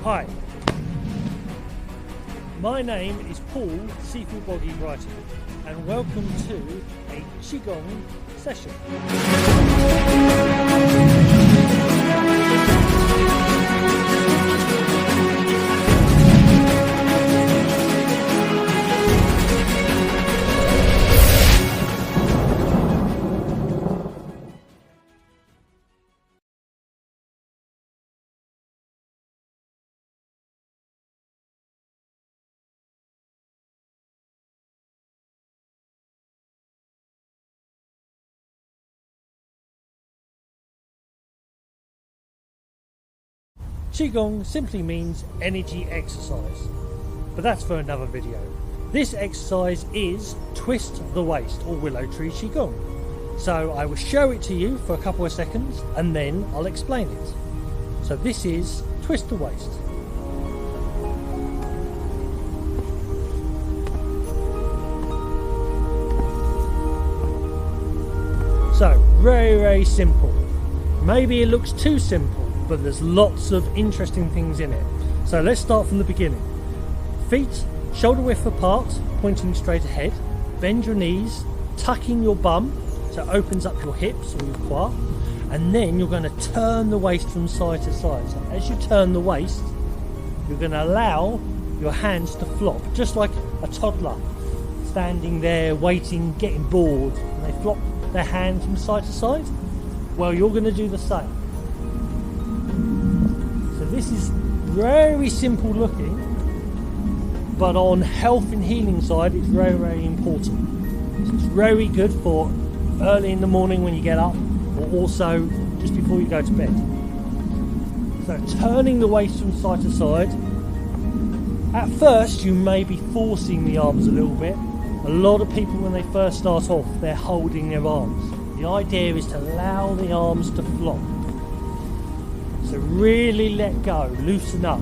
Hi, my name is Paul Sifu Boggie Brighton, and welcome to a Qigong session. Qigong simply means energy exercise, but that's for another video. This exercise is Twist the Waist, or Willow Tree Qigong. So I will show it to you for a couple of seconds and then I'll explain it. So this is Twist the Waist. So very simple. Maybe it looks too simple, but there's lots of interesting things in it. So let's start from the beginning. Feet shoulder width apart, pointing straight ahead. Bend your knees, tucking your bum so it opens up your hips or your quad, and then you're going to turn the waist from side to side. So as you turn the waist, you're going to allow your hands to flop, just like a toddler standing there waiting, getting bored, and they flop their hands from side to side. Well, you're going to do the same. This is very simple looking, but on health and healing side it's very important. So it's very good for early in the morning when you get up, or also just before you go to bed. So turning the waist from side to side. At first you may be forcing the arms a little bit. A lot of people when they first start off, they're holding their arms. The idea is to allow the arms to flop. So really let go, loosen up.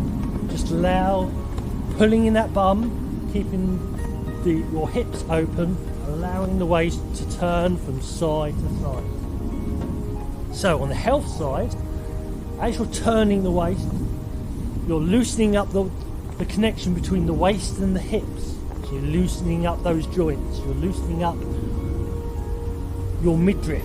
Just allow, pulling in that bum, keeping your hips open, allowing the waist to turn from side to side. So on the health side, as you're turning the waist, you're loosening up the connection between the waist and the hips. So you're loosening up those joints, you're loosening up your midriff,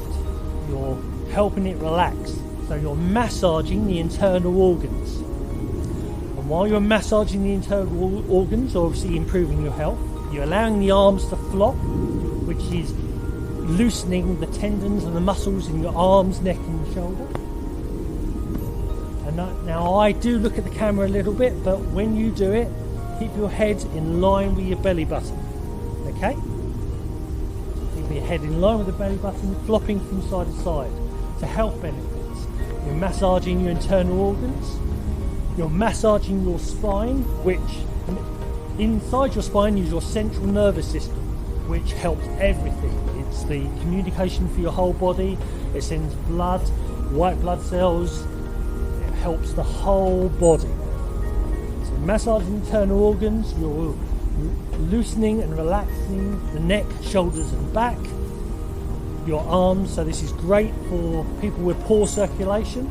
you're helping it relax. So you're massaging the internal organs. And while you're massaging the internal organs, obviously improving your health, you're allowing the arms to flop, which is loosening the tendons and the muscles in your arms, neck and shoulder. And now I do look at the camera a little bit, but when you do it, keep your head in line with your belly button. Okay? Keep your head in line with the belly button, flopping from side to side. To health benefits. You're massaging your internal organs, you're massaging your spine, which inside your spine is your central nervous system, which helps everything. It's the communication for your whole body, it sends blood, white blood cells, it helps the whole body. So massaging internal organs, you're loosening and relaxing the neck, shoulders and back. Your arms, so this is great for people with poor circulation.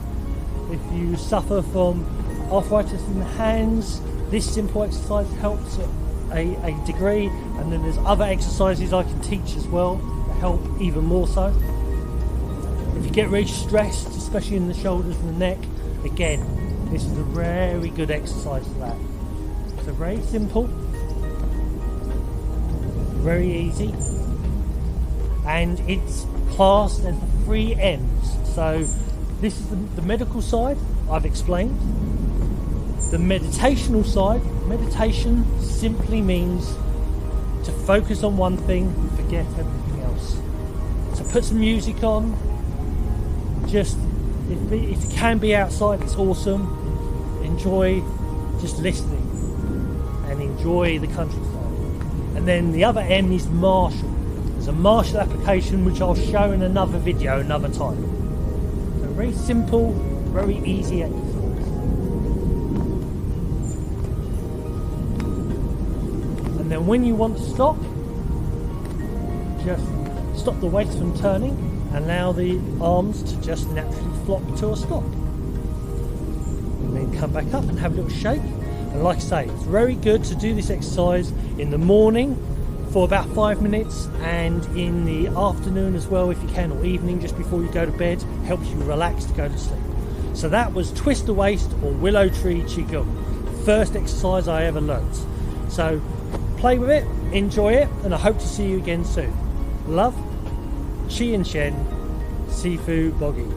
If you suffer from arthritis in the hands, this simple exercise helps a degree, and then there's other exercises I can teach as well that help even more so. If you get really stressed, especially in the shoulders and the neck, again, this is a very good exercise for that. So very simple, very easy, and it's classed as the 3 M's. So this is the medical side, I've explained. The meditational side, meditation simply means to focus on one thing and forget everything else. So put some music on, just if you can be outside, it's awesome. Enjoy just listening and enjoy the countryside. And then the other M is martial. There's a martial application which I'll show in another video another time. So very simple, very easy exercise. And then when you want to stop, just stop the waist from turning and allow the arms to just naturally flop to a stop. And then come back up and have a little shake. And like I say, it's very good to do this exercise in the morning for about 5 minutes, and in the afternoon as well if you can, or evening just before you go to bed. Helps you relax to go to sleep. So that was Twist the Waist or Willow Tree Qigong, first exercise I ever learnt. So play with it, enjoy it, and I hope to see you again soon. Love, Chi and Shen, Sifu Boggie.